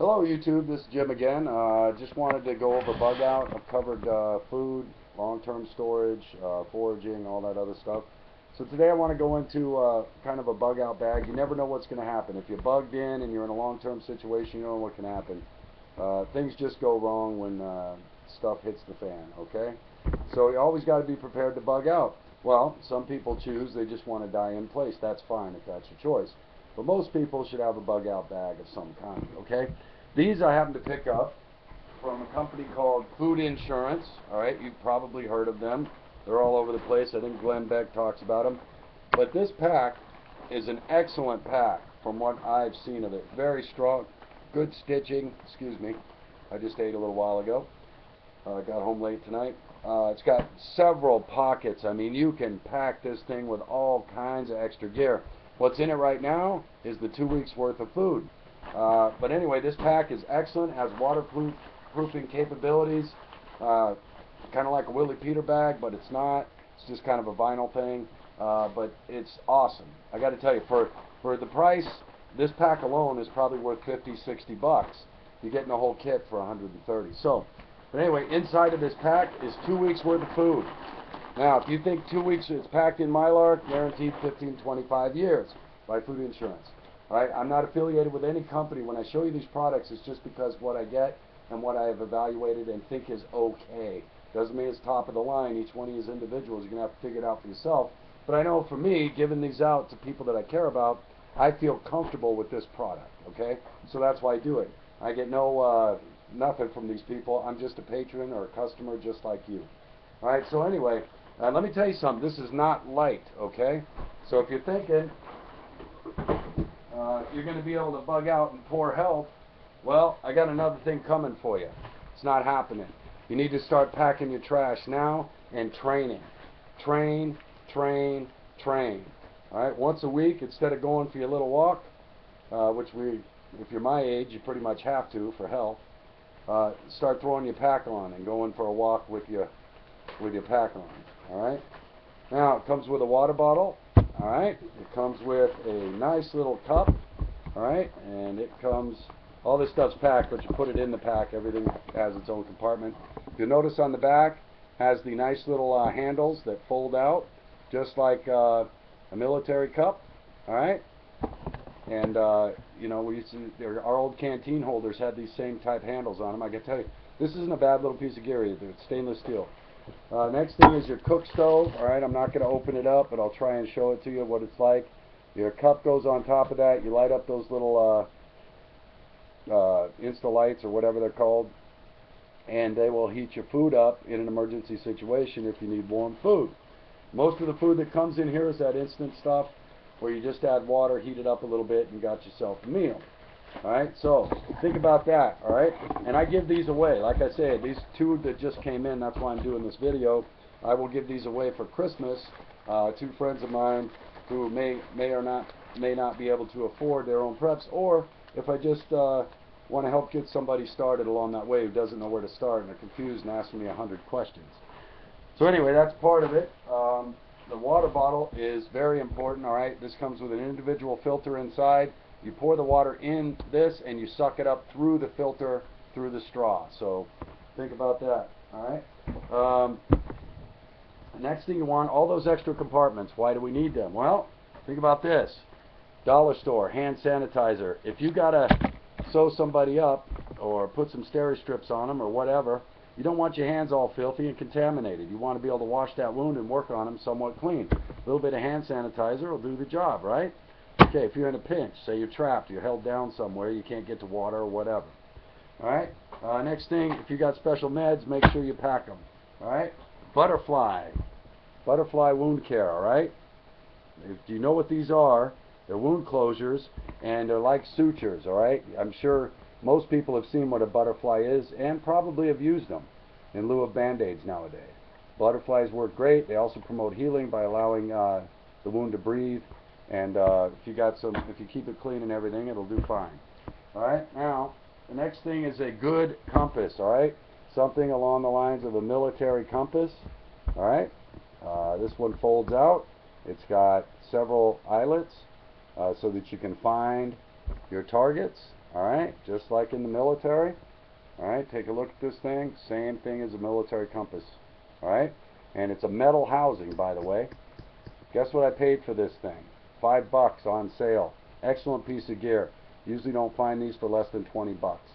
Hello YouTube, this is Jim again. Just wanted to go over bug out. I've covered food, long-term storage, foraging, all that other stuff. So today I want to go into kind of a bug out bag. You never know what's going to happen. If you're bugged in and you're in a long-term situation, you don't know what can happen. Things just go wrong when stuff hits the fan, okay? So you always got to be prepared to bug out. Well, some people choose, they just want to die in place. That's fine if that's your choice. But most people should have a bug out bag of some kind, okay? These I happen to pick up from a company called Food Insurance. All right, you've probably heard of them. They're all over the place. I think Glenn Beck talks about them. But this pack is an excellent pack from what I've seen of it. Very strong, good stitching. Excuse me, I just ate a little while ago. Got home late tonight. It's got several pockets. I mean, you can pack this thing with all kinds of extra gear. What's in it right now is the 2 weeks worth of food. But anyway, this pack is excellent, has waterproofing capabilities, kind of like a Willie Peter bag, but it's not. It's just kind of a vinyl thing, but it's awesome. I got to tell you, for the price, this pack alone is probably worth 50, 60 bucks. You're getting the whole kit for 130. So, but anyway, inside of this pack is 2 weeks worth of food. Now, if you think 2 weeks it's packed in Mylar, guaranteed 15, 25 years by Food Insurance. All right, I'm not affiliated with any company. When I show you these products, it's just because what I get and what I have evaluated and think is okay. Doesn't mean it's top of the line. Each one of you is individuals. You're going to have to figure it out for yourself. But I know for me, giving these out to people that I care about, I feel comfortable with this product, okay? So that's why I do it. I get nothing from these people. I'm just a patron or a customer just like you. All right, so anyway, let me tell you something. This is not light, okay? So if you're thinking you're going to be able to bug out in poor health, well, I got another thing coming for you. It's not happening. You need to start packing your trash now and training. Train, train, train. All right, once a week, instead of going for your little walk, if you're my age, you pretty much have to for health, start throwing your pack on and going for a walk with your pack on. All right. Now it comes with a water bottle. All right. It comes with a nice little cup. All right, and it comes. All this stuff's packed, but you put it in the pack. Everything has its own compartment. You'll notice on the back has the nice little handles that fold out, just like a military cup. All right. And you know, our old canteen holders had these same type handles on them. I can tell you, this isn't a bad little piece of gear either. It's stainless steel. Next thing is your cook stove. All right, I'm not going to open it up, but I'll try and show it to you what it's like. Your cup goes on top of that. You light up those little Insta-lights or whatever they're called, and they will heat your food up in an emergency situation if you need warm food. Most of the food that comes in here is that instant stuff where you just add water, heat it up a little bit, and you got yourself a meal. All right, so think about that. All right, and I give these away. Like I said, these two that just came in, that's why I'm doing this video. I will give these away for Christmas. Two friends of mine who may not be able to afford their own preps, or if I just want to help get somebody started along that way who doesn't know where to start and they're confused and asking me 100 questions. So anyway, that's part of it. The water bottle is very important. All right, this comes with an individual filter inside. You pour the water in this and you suck it up through the filter, through the straw. So think about that. All right. Next thing you want, all those extra compartments. Why do we need them? Well, think about this. Dollar store, hand sanitizer. If you got to sew somebody up or put some steri-strips on them or whatever, you don't want your hands all filthy and contaminated. You want to be able to wash that wound and work on them somewhat clean. A little bit of hand sanitizer will do the job, right? Okay, if you're in a pinch, say you're trapped, you're held down somewhere, you can't get to water or whatever. All right. Next thing, if you got special meds, make sure you pack them. All right. Butterfly wound care. All right. Do you know what these are? They're wound closures, and they're like sutures. All right. I'm sure most people have seen what a butterfly is, and probably have used them in lieu of band-aids nowadays. Butterflies work great. They also promote healing by allowing the wound to breathe. And if you keep it clean and everything, it'll do fine. All right. Now, the next thing is a good compass. All right. Something along the lines of a military compass. All right. This one folds out. It's got several eyelets so that you can find your targets. Alright, just like in the military. Alright, take a look at this thing. Same thing as a military compass. Alright, and it's a metal housing, by the way. Guess what I paid for this thing? $5 on sale. Excellent piece of gear. Usually don't find these for less than 20 bucks.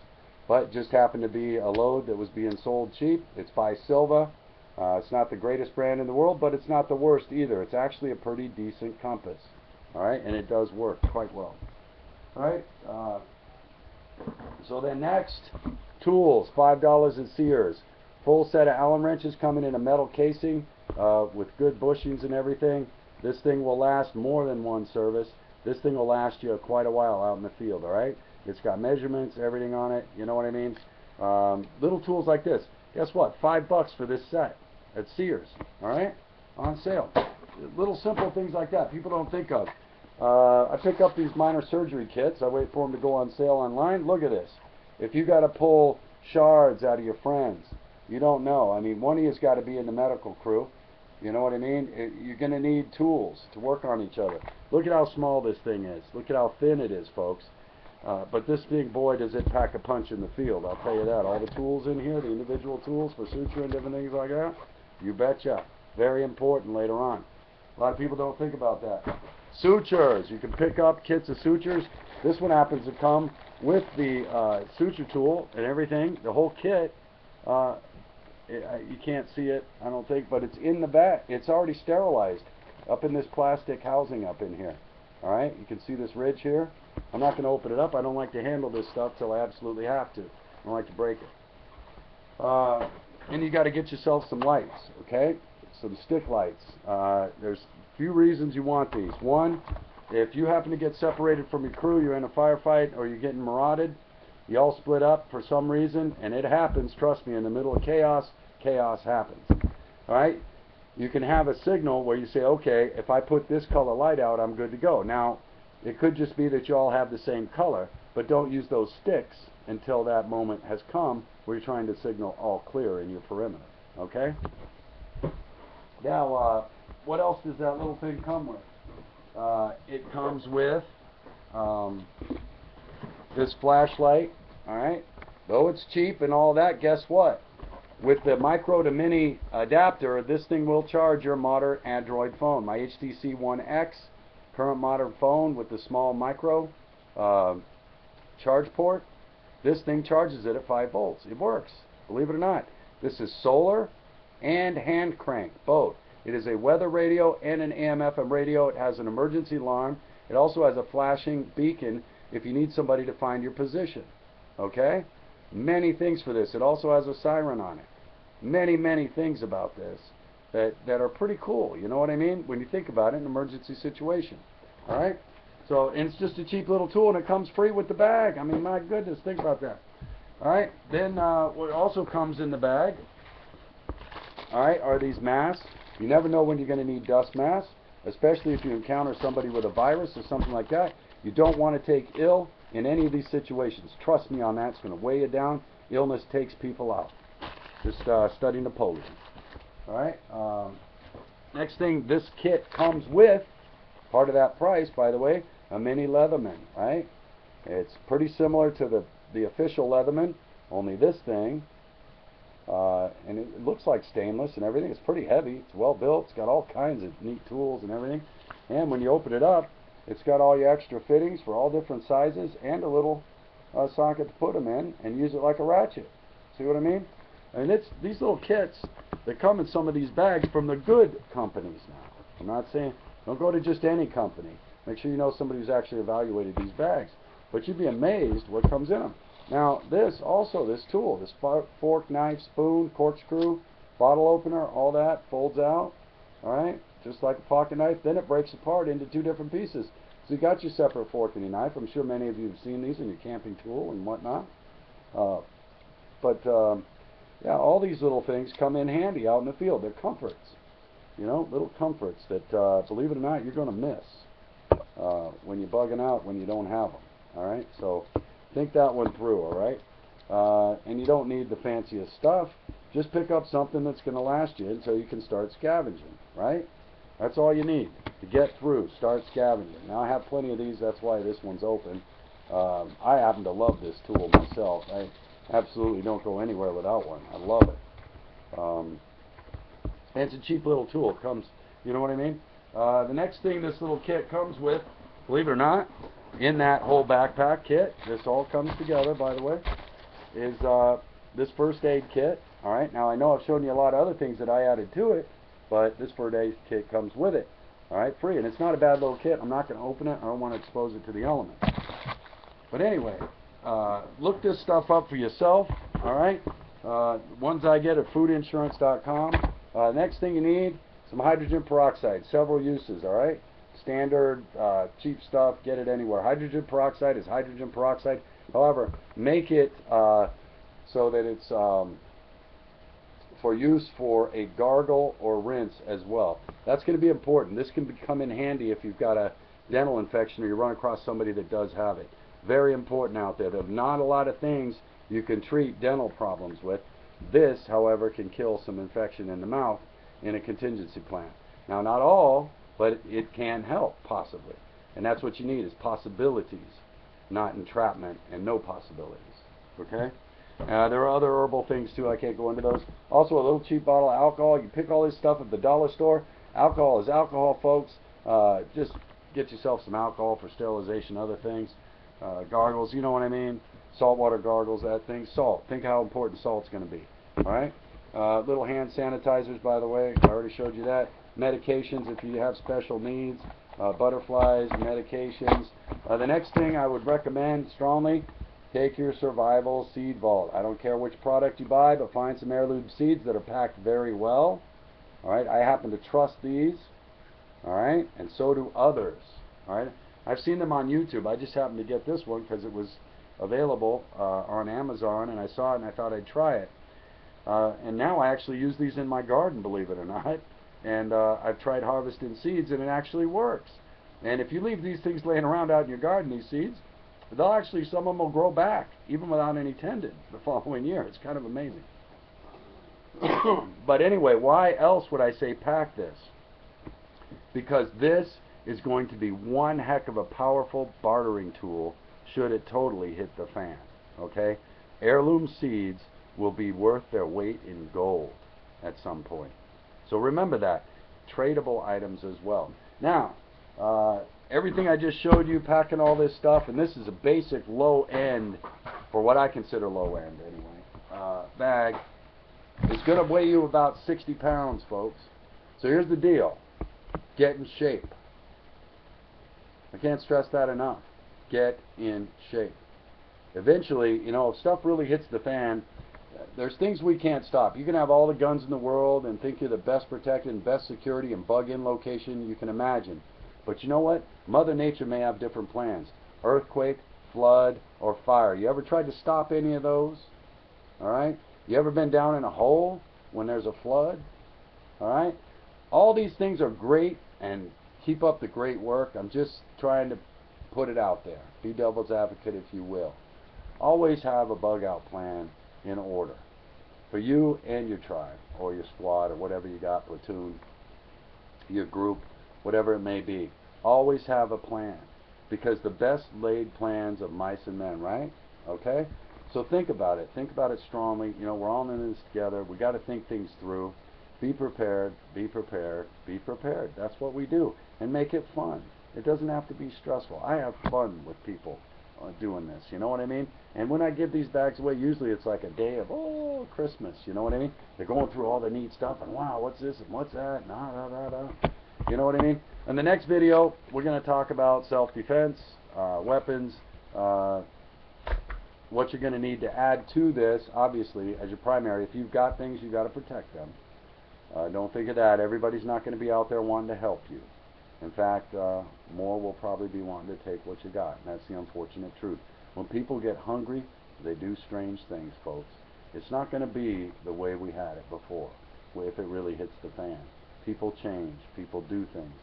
But it just happened to be a load that was being sold cheap. It's by Silva. It's not the greatest brand in the world, but it's not the worst either. It's actually a pretty decent compass. Alright, and it does work quite well. Alright, so then next, tools, $5 at Sears. Full set of Allen wrenches coming in a metal casing with good bushings and everything. This thing will last more than one service. This thing will last you quite a while out in the field, alright? It's got measurements, everything on it, you know what I mean? Little tools like this. Guess what? $5 for this set at Sears, alright? On sale. Little simple things like that people don't think of. I pick up these minor surgery kits. I wait for them to go on sale online. Look at this. If you got to pull shards out of your friends, you don't know. I mean, one of you's got to be in the medical crew. You know what I mean? You're going to need tools to work on each other. Look at how small this thing is. Look at how thin it is, folks. But this big boy, does it pack a punch in the field. I'll tell you that. All the tools in here, the individual tools for suture and different things like that, you betcha. Very important later on. A lot of people don't think about that. Sutures. You can pick up kits of sutures. This one happens to come with the suture tool and everything. The whole kit. You can't see it, I don't think, but it's in the back. It's already sterilized up in this plastic housing up in here. Alright, you can see this ridge here. I'm not going to open it up. I don't like to handle this stuff till I absolutely have to. I don't like to break it. And you got to get yourself some lights, okay? Some stick lights. There's a few reasons you want these. One, if you happen to get separated from your crew, you're in a firefight or you're getting marauded, you all split up for some reason, and it happens, trust me, in the middle of chaos, chaos happens. Alright? You can have a signal where you say, okay, if I put this color light out, I'm good to go. Now, it could just be that you all have the same color, but don't use those sticks until that moment has come where you're trying to signal all clear in your perimeter. Okay? Now, what else does that little thing come with? It comes with this flashlight, alright? Though it's cheap and all that, guess what? With the micro to mini adapter, this thing will charge your modern Android phone. My HTC One X, current modern phone with the small micro charge port, this thing charges it at 5 volts. It works, believe it or not. This is solar and hand crank, both. It is a weather radio and an AM/FM radio. It has an emergency alarm. It also has a flashing beacon if you need somebody to find your position. Okay? Many things for this. It also has a siren on it. Many, many things about this that are pretty cool. You know what I mean? When you think about it, an emergency situation. Alright? So, and it's just a cheap little tool, and it comes free with the bag. I mean, my goodness, think about that. Alright? Then, what also comes in the bag, alright, are these masks. You never know when you're going to need dust masks, especially if you encounter somebody with a virus or something like that. You don't want to take ill in any of these situations. Trust me on that. It's going to weigh you down. Illness takes people out. Just study Napoleon. Alright. Next thing, this kit comes with, part of that price, by the way, a mini Leatherman. Right? It's pretty similar to the official Leatherman, only this thing, and it looks like stainless and everything. It's pretty heavy. It's well built. It's got all kinds of neat tools and everything. And when you open it up, it's got all your extra fittings for all different sizes and a little socket to put them in and use it like a ratchet. See what I mean? And it's these little kits that come in some of these bags from the good companies now. I'm not saying, don't go to just any company. Make sure you know somebody who's actually evaluated these bags. But you'd be amazed what comes in them. Now, this tool, this fork, knife, spoon, corkscrew, bottle opener, all that folds out. Alright? Just like a pocket knife, then it breaks apart into 2 different pieces. So you got your separate fork and your knife. I'm sure many of you have seen these in your camping tool and whatnot. Yeah, all these little things come in handy out in the field. They're comforts. You know, little comforts that, believe it or not, you're going to miss when you're bugging out when you don't have them. Alright? So think that one through, alright? And you don't need the fanciest stuff. Just pick up something that's going to last you until you can start scavenging, right? That's all you need to get through. Start scavenging. Now I have plenty of these. That's why this one's open. I happen to love this tool myself. I absolutely don't go anywhere without one. I love it. And it's a cheap little tool. It comes, you know what I mean? The next thing this little kit comes with, believe it or not, in that whole backpack kit, this all comes together, by the way, is this first aid kit. All right, now I know I've shown you a lot of other things that I added to it, but this first aid kit comes with it. All right, free, and it's not a bad little kit. I'm not going to open it. I don't want to expose it to the elements. But anyway, look this stuff up for yourself. All right, ones I get at foodinsurance.com. Next thing you need, some hydrogen peroxide, several uses. All right, standard, cheap stuff. Get it anywhere. Hydrogen peroxide is hydrogen peroxide. However, make it so that it's for use for a gargle or rinse as well. That's going to be important. This can come in handy if you've got a dental infection or you run across somebody that does have it. Very important out there. There's not a lot of things you can treat dental problems with. This, however, can kill some infection in the mouth in a contingency plan. Now, not all, but it can help, possibly. And that's what you need, is possibilities, not entrapment and no possibilities. Okay? There are other herbal things too. I can't go into those. Also, a little cheap bottle of alcohol. You pick all this stuff at the dollar store. Alcohol is alcohol, folks. Just get yourself some alcohol for sterilization, other things. Gargles, you know what I mean? Saltwater gargles, that thing. Salt. Think how important salt's going to be. All right? Little hand sanitizers, by the way. I already showed you that. Medications if you have special needs. Butterflies, medications. The next thing I would recommend strongly, take your survival seed vault. I don't care which product you buy, but find some heirloom seeds that are packed very well. All right, I happen to trust these. All right, and so do others. All right, I've seen them on YouTube. I just happened to get this one because it was available on Amazon, and I saw it and I thought I'd try it. And now I actually use these in my garden, believe it or not. And I've tried harvesting seeds, and it actually works. And if you leave these things laying around out in your garden, these seeds, they'll actually, some of them will grow back, even without any tended, the following year. It's kind of amazing. But anyway, why else would I say pack this? Because this is going to be one heck of a powerful bartering tool should it totally hit the fan. Okay? Heirloom seeds will be worth their weight in gold at some point. So remember that. Tradable items as well. Now, everything I just showed you, packing all this stuff, and this is a basic low end, for what I consider low end anyway, bag. It's going to weigh you about 60 pounds, folks. So here's the deal. Get in shape. I can't stress that enough. Get in shape. Eventually, you know, if stuff really hits the fan, there's things we can't stop. You can have all the guns in the world and think you're the best protected and best security and bug-in location you can imagine. But you know what? Mother Nature may have different plans. Earthquake, flood, or fire. You ever tried to stop any of those? All right? You ever been down in a hole when there's a flood? All right? All these things are great, and keep up the great work. I'm just trying to put it out there. Be devil's advocate if you will. Always have a bug-out plan in order for you and your tribe or your squad or whatever you got, platoon, your group, whatever it may be. Always have a plan, because the best laid plans of mice and men, right? Okay? So think about it. Think about it strongly. You know, we're all in this together. We got to think things through. Be prepared, be prepared, be prepared. That's what we do. And make it fun. It doesn't have to be stressful. I have fun with people doing this, you know what I mean? And when I give these bags away, usually it's like a day of, oh, Christmas, you know what I mean? They're going through all the neat stuff, and wow, what's this and what's that, and you know what I mean? In the next video, we're going to talk about self-defense, weapons, what you're going to need to add to this, obviously, as your primary. If you've got things, you've got to protect them. Don't think of that. Everybody's not going to be out there wanting to help you. In fact, more will probably be wanting to take what you got, and that's the unfortunate truth. When people get hungry, they do strange things, folks. It's not going to be the way we had it before, if it really hits the fan. People change. People do things.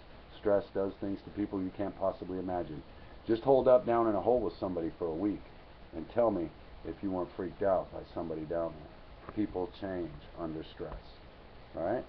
Stress does things to people you can't possibly imagine. Just hold up down in a hole with somebody for a week and tell me if you weren't freaked out by somebody down there. People change under stress. All right?